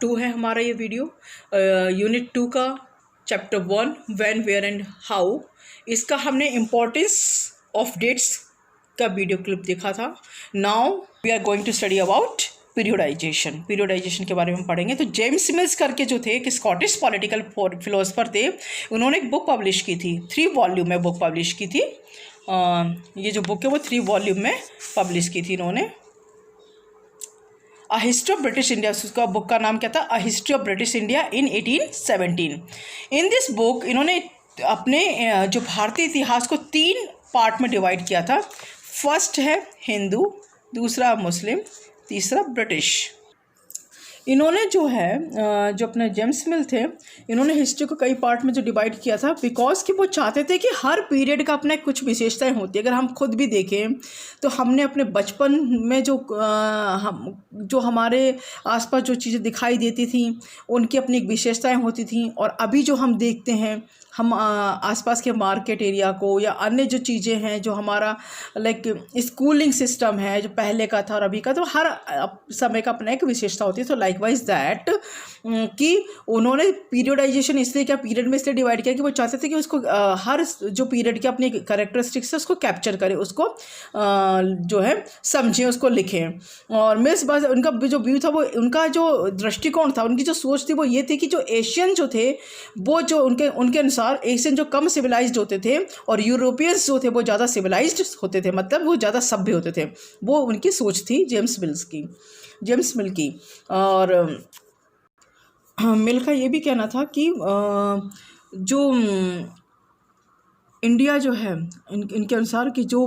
2 है हमारा ये वीडियो, यूनिट 2 का chapter 1 when where and how. इसका हमने इम्पोर्टेंस ऑफ डेट्स का वीडियो क्लिप देखा था। Now we are going to study about periodization. Periodization के बारे में पढ़ेंगे। तो जेम्स मिल्स करके जो थे एक स्कॉटिश पॉलिटिकल फिलोसफर थे, उन्होंने एक बुक पब्लिश की थी, 3 वॉल्यूम में बुक पब्लिश की थी। ये जो बुक है वो 3 वॉल्यूम में पब्लिश की थी इन्होंने। A history of British India, उसका बुक का नाम क्या था? A history of British India in 1817। In this book इन्होंने अपने जो भारतीय इतिहास को 3 पार्ट में डिवाइड किया था। फर्स्ट है हिंदू, दूसरा मुस्लिम, तीसरा ब्रिटिश। इन्होंने जो है जो अपने जेम्स मिल थे, इन्होंने हिस्ट्री को कई पार्ट में जो डिवाइड किया था, बिकॉज कि वो चाहते थे कि हर पीरियड का अपना कुछ विशेषताएं होती है। अगर हम खुद भी देखें तो हमने अपने बचपन में जो हमारे आसपास जो चीज़ें दिखाई देती थी उनकी अपनी एक विशेषताएं होती थी, और अभी जो हम देखते हैं हम आसपास के मार्केट एरिया को या अन्य जो चीज़ें हैं, जो हमारा लाइक स्कूलिंग सिस्टम है जो पहले का था और अभी का, तो हर समय का अपना एक विशेषता होती है। तो लाइकवाइज दैट कि उन्होंने पीरियोडाइजेशन इसलिए क्या पीरियड में इसलिए डिवाइड किया कि वो चाहते थे कि उसको हर जो पीरियड के अपनी कैरेक्टरिस्टिक्स है उसको कैप्चर करें, उसको जो है समझें, उसको लिखें। और मिस बस उनका जो व्यू था, वो उनका जो दृष्टिकोण था, उनकी जो सोच थी वो ये थी कि जो एशियन जो थे वो जो उनके अनुसार एशियन जो कम सिविलाइज्ड होते थे और यूरोपियंस जो थे वो ज़्यादा सिविलाइज्ड होते थे, मतलब वो ज़्यादा सभ्य होते थे। वो उनकी सोच थी जेम्स मिल की। और मिल का ये भी कहना था कि जो इंडिया जो है इनके अनुसार कि जो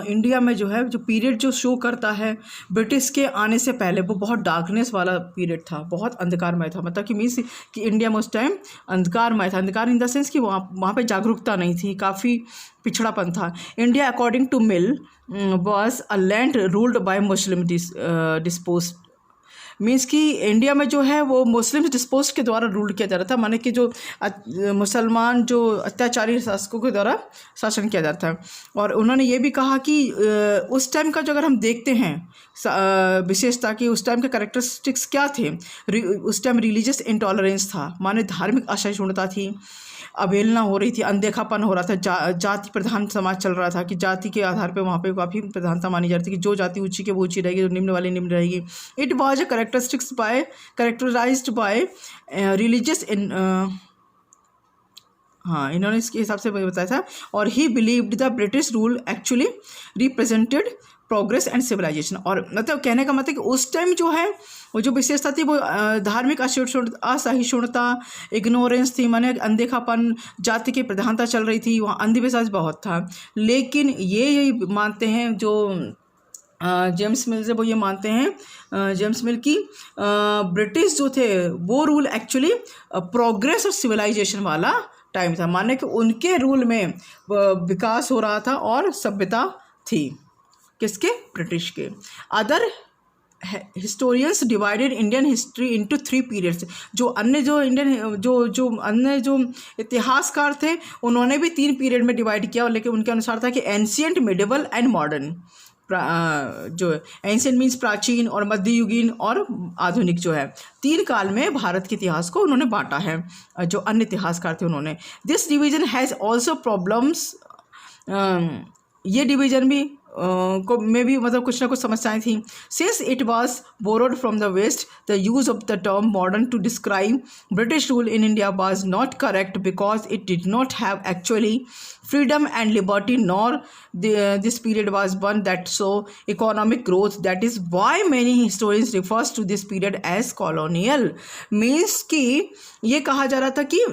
इंडिया में जो है जो पीरियड जो शो करता है ब्रिटिश के आने से पहले, वो बहुत डार्कनेस वाला पीरियड था, बहुत अंधकारमय था। मतलब कि मीन्स कि इंडिया में उस टाइम अंधकारमय था। अंधकार इन द सेंस कि वहाँ पे जागरूकता नहीं थी, काफ़ी पिछड़ापन था। India according to Mill was a land ruled by Muslim despots. Means कि इंडिया में जो है वो मुस्लिम डिस्पोज के द्वारा रूल किया जा रहा था, माने कि जो मुसलमान जो अत्याचारी शासकों के द्वारा शासन किया जाता है। और उन्होंने ये भी कहा कि उस टाइम का जो अगर हम देखते हैं विशेषता कि उस टाइम के कैरेक्टरिस्टिक्स क्या थे, उस टाइम रिलीजियस इंटॉलरेंस था, माने धार्मिक असहिष्णुता थी, अवहेलना हो रही थी, अनदेखापन हो रहा था, जाति प्रधान समाज चल रहा था कि जाति के आधार पे वहाँ पे काफ़ी प्रधानता मानी जाती थी कि जो जाति ऊंची के वो ऊंची रहेगी, जो निम्न वाली निम्न रहेगी। It was a characterised by religious in हाँ, इन्होंने इसके हिसाब से बताया था। और he believed the British rule actually represented progress and civilisation. और मतलब कहने का मतलब कि उस टाइम जो है वो जो विशेषता थी वो धार्मिक असहिष्णुता, इग्नोरेंस थी, माने अनदेखापन, जाति की प्रधानता चल रही थी, वहाँ अंधविश्वास बहुत था। लेकिन ये मानते हैं जो जेम्स मिल से, वो ये मानते हैं जेम्स मिल की ब्रिटिश जो थे वो रूल एक्चुअली प्रोग्रेस और सिविलाइजेशन वाला टाइम था, माने कि उनके रूल में विकास हो रहा था और सभ्यता थी। किसके? ब्रिटिश के। Other historians divided Indian history into 3 periods. जो अन्य जो इतिहासकार थे उन्होंने भी 3 पीरियड में डिवाइड किया, लेकिन उनके अनुसार था कि एंशियंट, मिडिवल एंड मॉडर्न। जो एंशियंट मीन्स प्राचीन, और मध्ययुगीन और आधुनिक जो है 3 काल में भारत के इतिहास को उन्होंने बांटा है। जो अन्य इतिहासकार थे उन्होंने this division has also problems. ये डिवीजन भी को में भी मतलब कुछ ना कुछ समस्याएं थी। Since it was borrowed from the west, the use of the term modern to describe British rule in India was not correct because it did not have actually freedom and liberty, nor this period was one that saw economic growth. That is why many historians refers to this period as colonial. Means कि ये कहा जा रहा था कि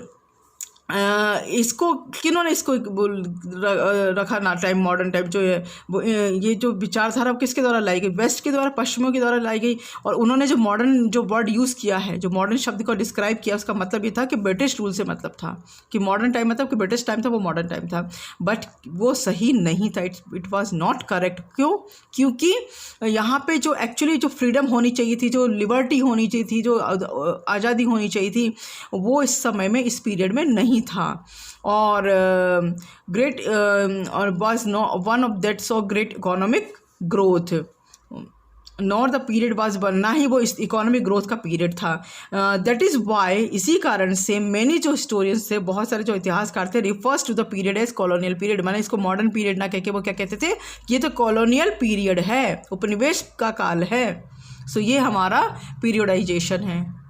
इसको किन्होंने इसको रखा ना टाइम मॉडर्न टाइम जो है वो ये जो विचारधारा किसके द्वारा लाई गई? वेस्ट के द्वारा, पश्चिमों के द्वारा लाई गई। और उन्होंने जो मॉडर्न जो वर्ड यूज़ किया है, जो मॉडर्न शब्द को डिस्क्राइब किया, उसका मतलब ये था कि ब्रिटिश रूल से मतलब था कि मॉडर्न टाइम मतलब कि ब्रिटिश टाइम था, वो मॉडर्न टाइम था। बट वो सही नहीं था, इट वॉज नॉट करेक्ट। क्यों? क्योंकि यहाँ पे जो एक्चुअली जो फ्रीडम होनी चाहिए थी, जो लिबर्टी होनी चाहिए थी, जो आज़ादी होनी चाहिए थी, वो इस समय में इस पीरियड में नहीं था। और ग्रेट और was no one of that so great economic growth. Not the period was one, ना ही वो इस इकोनॉमिक ग्रोथ का पीरियड था। दैट इज़ वाई, इसी कारण से मैंने जो हिस्टोरियंस थे, बहुत सारे जो इतिहासकार थे, refers to the period as colonial period, मैंने इसको मॉडर्न पीरियड ना कह के वो क्या कहते थे, ये तो कॉलोनियल पीरियड है, उपनिवेश का काल है। सो ये हमारा पीरियडाइजेशन है।